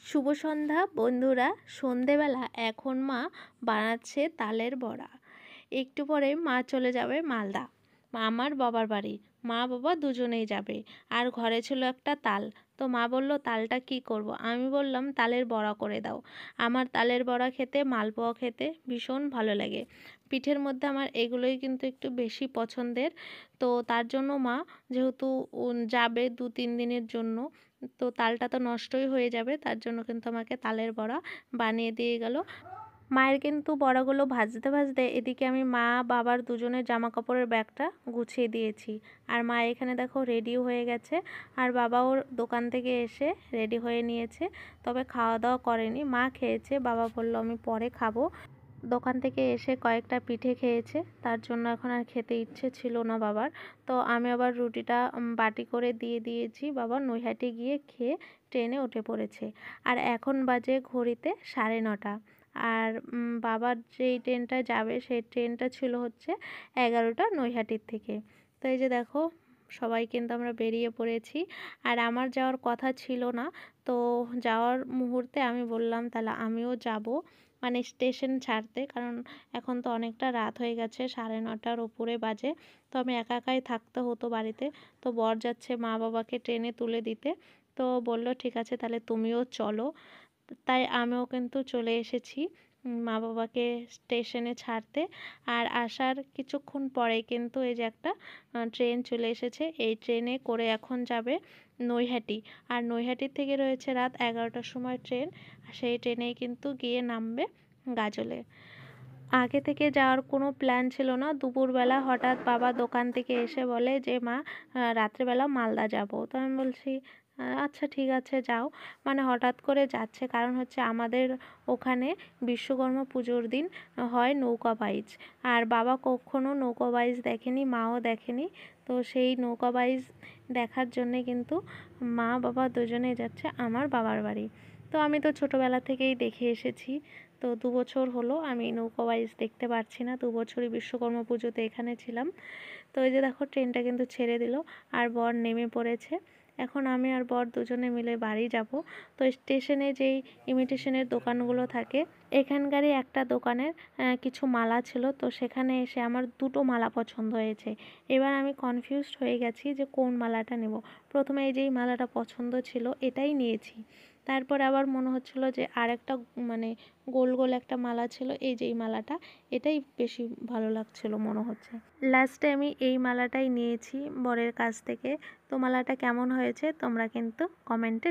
শুভ সন্ধ্যা বন্ধুরা। সন্ধেবেলা এখন মা বানাচ্ছে তালের বড়া। একটু পরে মা চলে যাবে মালদা, আমার বাবার বাড়ি। মা বাবা দুজনেই যাবে। আর ঘরে ছিল একটা তাল, তো মা বলল তালটা কি করব। আমি বললাম তালের বড়া করে দাও। আমার তালের বড়া খেতে, মালপোয়া খেতে ভীষণ ভালো লাগে। পিঠের মধ্যে আমার এগুলোই কিন্তু একটু বেশি পছন্দের। তো তার জন্য মা যেহেতু যাবে 2-3 দিনের জন্য, তো তালটা তো নষ্টই হয়ে যাবে, তার জন্য কিন্তু আমাকে তালের বড়া বানিয়ে দিয়ে গেল। মায়ের কিন্তু বড়াগুলো ভাজতে ভাজতে এদিকে আমি মা বাবার দুজনের জামা কাপড়ের ব্যাগটা গুছিয়ে দিয়েছি। আর মা এখানে দেখো রেডিও হয়ে গেছে, আর বাবাও দোকান থেকে এসে রেডি হয়ে নিয়েছে। তবে খাওয়া দাওয়া করেনি, মা খেয়েছে, বাবা বলল আমি পরে খাবো। দোকান থেকে এসে কয়েকটা পিঠে খেয়েছে, তার জন্য এখন আর খেতে ইচ্ছে ছিল না বাবার। তো আমি আবার রুটিটা বাটি করে দিয়ে দিয়েছি। বাবা নৈহাটি গিয়ে খেয়ে ট্রেনে উঠে পড়েছে। আর এখন বাজে ঘড়িতে 9:30। আর বাবার যেই ট্রেনটা যাবে সেই ট্রেনটা ছিল হচ্ছে 11টা নৈহাটির থেকে। তো এই যে দেখো সবাই কিন্তু আমরা বেরিয়ে পড়েছি। আর আমার যাওয়ার কথা ছিল না, তো যাওয়ার মুহূর্তে আমি বললাম তাহলে আমিও যাব, মানে স্টেশন ছাড়তে, কারণ এখন তো অনেকটা রাত হয়ে গেছে, 9:30 উপরে বাজে। তো আমি একা একাই থাকতে হতো বাড়িতে। তো বর যাচ্ছে মা বাবাকে ট্রেনে তুলে দিতে। তো বলল ঠিক আছে তাহলে তুমিও চলো। তাই আমিও কিন্তু চলে এসেছি মা বাবাকে স্টেশনে ছাড়তে। আর আসার কিছুক্ষণ পরেই কিন্তু এই যে একটা ট্রেন চলে এসেছে। এই ট্রেনে করে এখন যাবে নৈহাটি। আর নৈহাটির থেকে রয়েছে রাত 11টার সময় ট্রেন। সেই ট্রেনেই কিন্তু গিয়ে নামবে গাজলে। আগে থেকে যাওয়ার কোনো প্ল্যান ছিল না। দুপুরবেলা হঠাৎ বাবা দোকান থেকে এসে বলে যে মা রাত্রেবেলা মালদা যাব। তো আমি বলছি আচ্ছা ঠিক আছে যাও। মানে হঠাৎ করে যাচ্ছে, কারণ হচ্ছে আমাদের ওখানে বিশ্বকর্মা পুজোর দিন হয় নৌকা বাইচ। আর বাবা কখনো নৌকা বাইচ দেখেনি, মাও দেখেনি। তো সেই নৌকা বাইচ দেখার জন্যে কিন্তু মা বাবা দুজনেই যাচ্ছে আমার বাবার বাড়ি। তো আমি তো ছোটোবেলা থেকেই দেখে এসেছি। তো 2 বছর হলো আমি নৌকা বাইচ দেখতে পারছি না, 2 বছরই বিশ্বকর্মা পুজোতে এখানে ছিলাম। তো এই যে দেখো ট্রেনটা কিন্তু ছেড়ে দিল, আর বর নেমে পড়েছে। এখন আমি আর বর দুজনে মিলে বাড়ি যাব। তো স্টেশনে যেই ইমিটেশনের দোকানগুলো থাকে, এখানকারই একটা দোকানের কিছু মালা ছিল। তো সেখানে এসে আমার 2টো মালা পছন্দ হয়েছে। এবার আমি কনফিউজড হয়ে গেছি যে কোন মালাটা নেব। প্রথমে এই যেই মালাটা পছন্দ ছিল এটাই নিয়েছি। তারপর আবার মনে হচ্ছিল যে আরেকটা মানে গোল গোল একটা মালা ছিল, এই যে এই মালাটা, এটাই বেশি ভালো লাগছিল মনে হচ্ছে। লাস্টে আমি এই মালাটাই নিয়েছি বরের কাছ থেকে। তো মালাটা কেমন হয়েছে তোমরা কিন্তু কমেন্টে